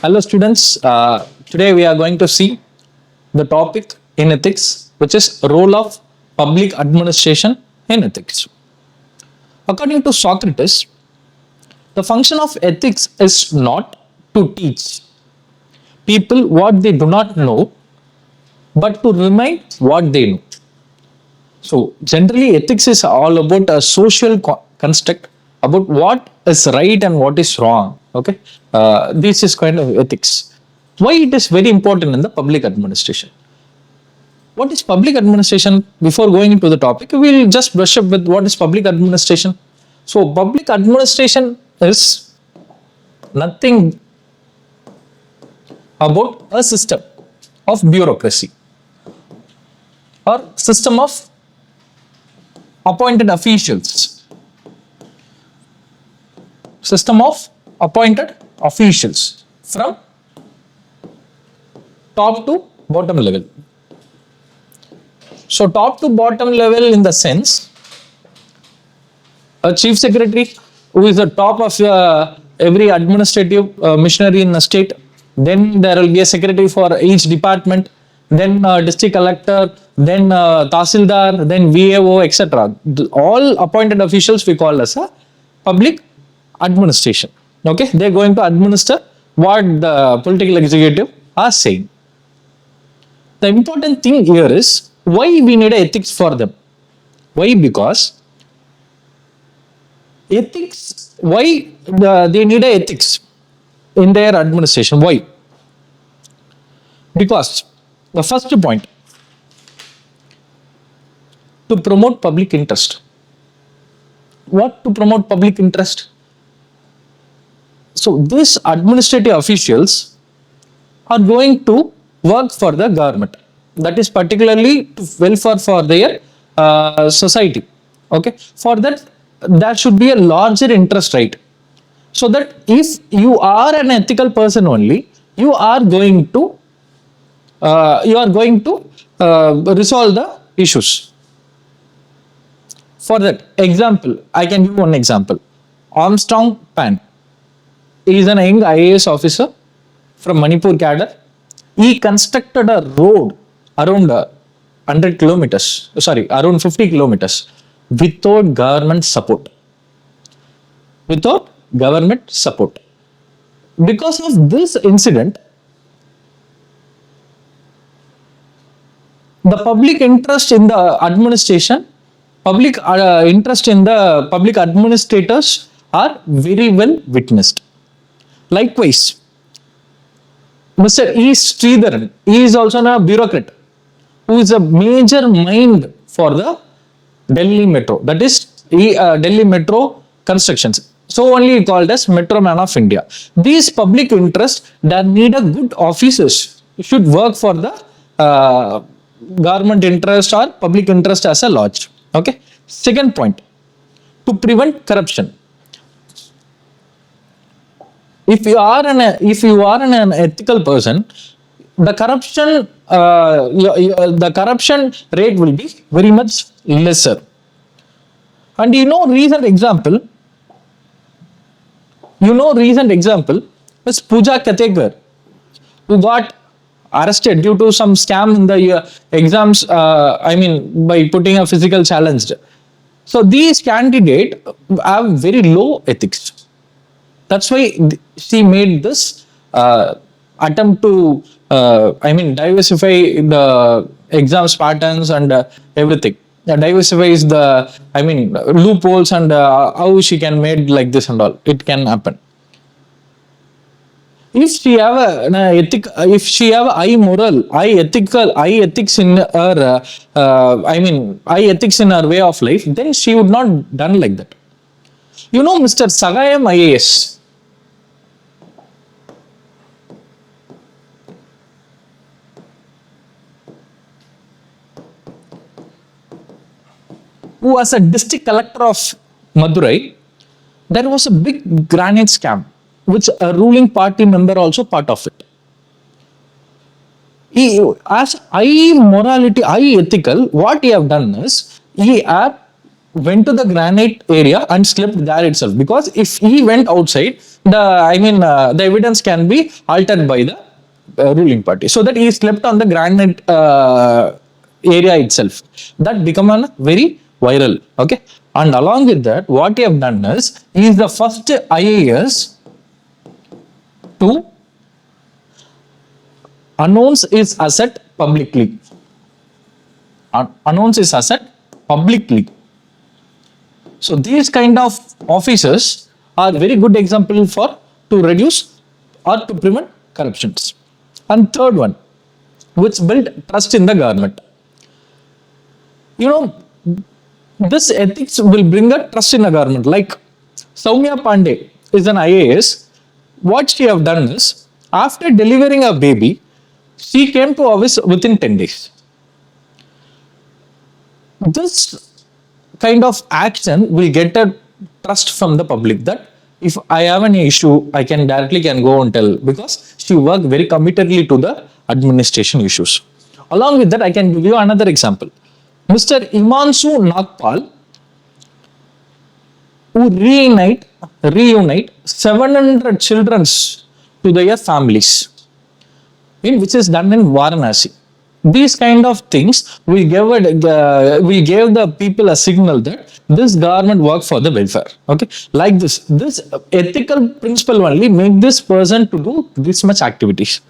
Hello students, today we are going to see the topic in ethics, which is role of public administration in ethics. According to Socrates, the function of ethics is not to teach people what they do not know, but to remind what they know. So generally ethics is all about a social construct about what is right and what is wrong. Okay, this is kind of ethics. Why it is very important in the public administration? What is public administration? Before going into the topic, we will just brush up with what is public administration. So public administration is nothing about a system of bureaucracy or system of appointed officials. System of appointed officials from top to bottom level. So top to bottom level in the sense, a chief secretary who is the top of every administrative machinery in the state. Then there will be a secretary for each department, then district collector, then tahsildar, then VAO, etc. All appointed officials we call as a public administration. Okay, they are going to administer what the political executive are saying. The important thing here is why we need ethics for them. Why? Because ethics, why they need ethics in their administration? Why? Because the first point, to promote public interest. What to promote public interest? So these administrative officials are going to work for the government. That is particularly to welfare for their society. Okay. For that, there should be a larger interest rate. So that if you are an ethical person only, you are going to resolve the issues. For that example, I can give one example. Armstrong Pan. He is an young IAS officer from Manipur cadre. He constructed a road around 100 kilometers, around 50 kilometers without government support. Without government support. Because of this incident, the public interest in the administration, public interest in the public administrators are very well witnessed. Likewise, Mr. E. Sridharan, he is also a bureaucrat who is a major mind for the Delhi Metro, that is Delhi Metro constructions. So only called as Metro Man of India. These public interests that need a good officers should work for the government interest or public interest as a large. Okay. Second point, to prevent corruption. If you are an ethical person, the corruption rate will be very much lesser. And recent example is Pooja Katekar, who got arrested due to some scam in the exams, by putting a physical challenge. So these candidates have very low ethics. That's why she made this attempt to, diversify the exams patterns and everything. Diversifies the, loopholes and how she can made like this and all. It can happen. If she have if she have high moral, high ethics in her, high ethics in her way of life, then she would not done like that. Mr. Sagayam IAS. Who was a district collector of Madurai, there was a big granite scam, which a ruling party member also part of it. He, as high morality, high ethical, what he have done is, he have went to the granite area and slept there itself, because if he went outside, the evidence can be altered by the ruling party. So that he slept on the granite area itself. That become a very viral. Okay, and along with that, what he have done is he is the first IAS to announce his asset publicly. Announce his asset publicly. So these kind of officers are very good example for to reduce or to prevent corruptions. And third one, which build trust in the government. You know, this ethics will bring a trust in the government. Like Soumya Pandey is an IAS. What she have done is, after delivering a baby, she came to office within 10 days. This kind of action will get a trust from the public that if I have an issue, I can directly go and tell, because she worked very committedly to the administration issues. Along with that, I can give you another example. Mr. Imansu Nagpal, who reunite 700 children to their families, which is done in Varanasi. These kind of things we gave the people a signal that this government work for the welfare. Okay, like this ethical principle only make this person to do this much activities.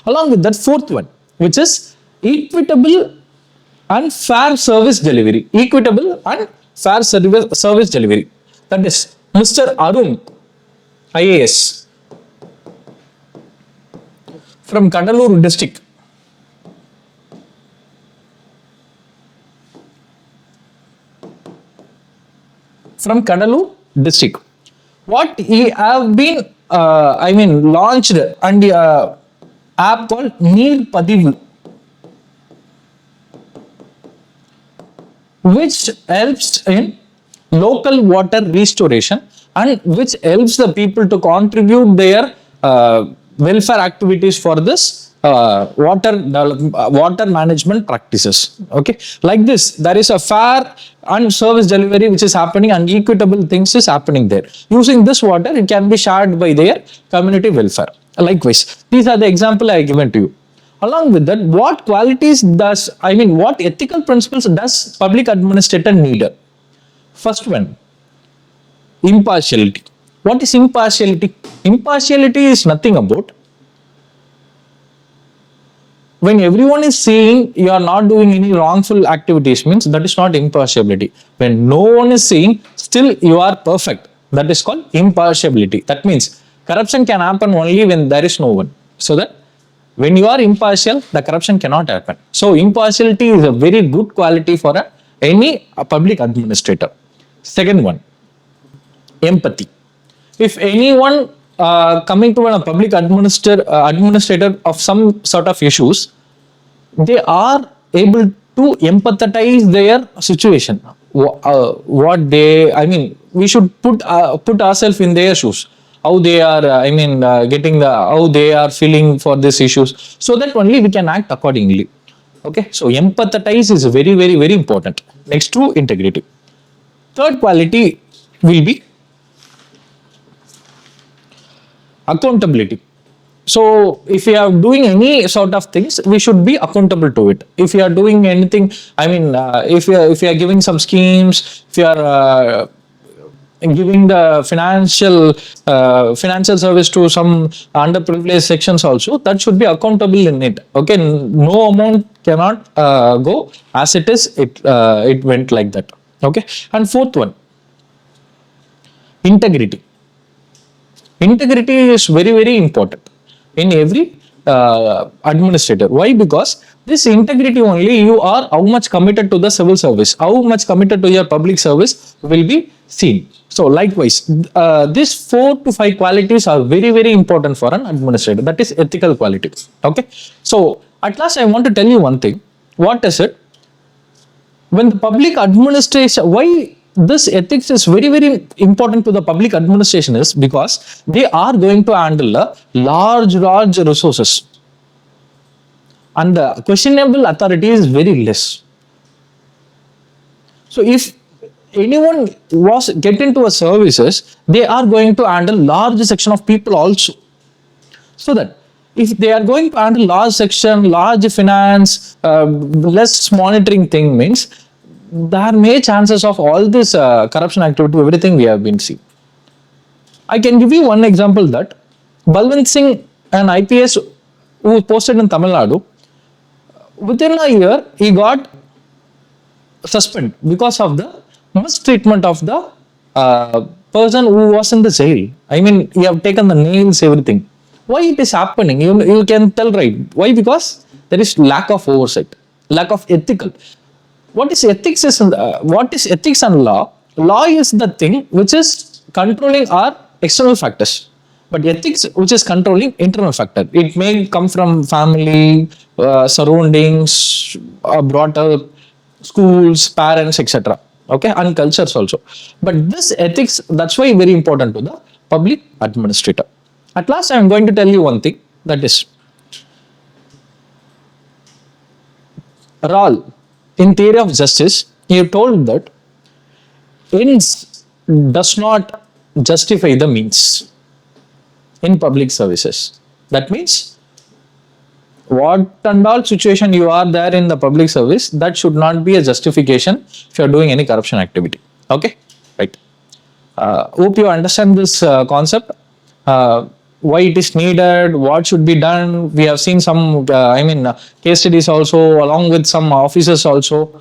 Along with that, fourth one, which is equitable and fair service delivery. Equitable and fair service delivery. That is Mr. Arun, IAS, from Kadalur district. From Kadalur district. What he have been, launched and app called Neer Padivu, which helps in local water restoration and which helps the people to contribute their welfare activities for this water management practices. Okay, like this, there is a fair and service delivery which is happening, and equitable things is happening there. Using this water, it can be shared by their community welfare. Likewise, these are the example I have given to you. Along with that, what qualities what ethical principles does public administrator need? First one, impartiality. What is impartiality? Impartiality is nothing about when everyone is saying you are not doing any wrongful activities, means that is not impartiality. When no one is saying still you are perfect, that is called impartiality. That means corruption can happen only when there is no one. So that when you are impartial, the corruption cannot happen. So impartiality is a very good quality for any public administrator. Second one, empathy. If anyone coming to a public administrator of some sort of issues, they are able to empathize their situation. What they, we should put ourselves in their shoes. How they are, how they are feeling for these issues, so that only we can act accordingly. Okay, so empathize is very, very, very important. Next to integrity. Third quality will be accountability. So if we are doing any sort of things, we should be accountable to it. If we are doing anything, if we are giving some schemes, if we are giving the financial service to some underprivileged sections also, that should be accountable in it. Okay, no amount cannot go as it is. It went like that. Okay, and fourth one, integrity. Integrity is very, very important in every administrator. Why? Because this integrity only you are how much committed to the civil service, how much committed to your public service will be seen. So likewise, these 4 to 5 qualities are very, very important for an administrator. That is ethical qualities. Okay. So at last, I want to tell you one thing. What is it? When the public administration, why this ethics is very, very important to the public administration is because they are going to handle large resources, and the questionable authority is very less. So if anyone was get into a services, they are going to handle large section of people also. So that if they are going to handle large section, large finance, less monitoring thing means there may chances of all this corruption activity, everything we have been seeing. I can give you one example that Balwant Singh, an IPS who posted in Tamil Nadu, within a year he got suspended because of the mistreatment of the person who was in the jail. I mean, you have taken the nails, everything. Why it is happening? You can tell, right? Why? Because there is lack of oversight, lack of ethical. What is ethics? What is ethics and law? Law is the thing which is controlling our external factors, but ethics which is controlling internal factor. It may come from family, surroundings, brought up, schools, parents, etc. Okay, and cultures also. But this ethics, that's why very important to the public administrator. At last, I am going to tell you one thing, that is Ral, in theory of justice, he told that ends does not justify the means in public services. That means what and all situation you are there in the public service, that should not be a justification if you are doing any corruption activity. Okay, right. Hope you understand this concept. Why it is needed, what should be done. We have seen some, case studies also, along with some officers also.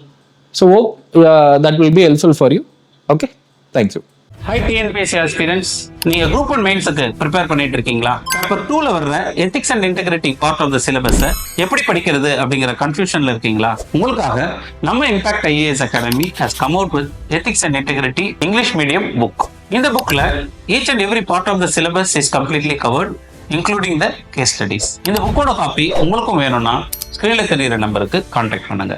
So hope that will be helpful for you. Okay, thank you. Hi TNPSC aspirants, நீங்க group 1 மெயின்ஸ்க்கு prepare பண்ணிட்டு இருக்கீங்களா? Paper 2ல வர்ற ethics and integrity part of the syllabus எப்படி படிக்கிறது அப்படிங்கிற கன்ஃபியூஷன்ல இருக்கீங்களா? உங்களுக்காக நம்ம impact IAS academy has come out with ethics and integrity English medium book. இந்த புக்ல each and every part of the syllabus is completely covered, including the case studies. இந்த புக்கோட காப்பி உங்களுக்கும் வேணும்னா ஸ்கிரீன்ல தெரியுற நம்பருக்கு கான்டாக்ட் பண்ணுங்க.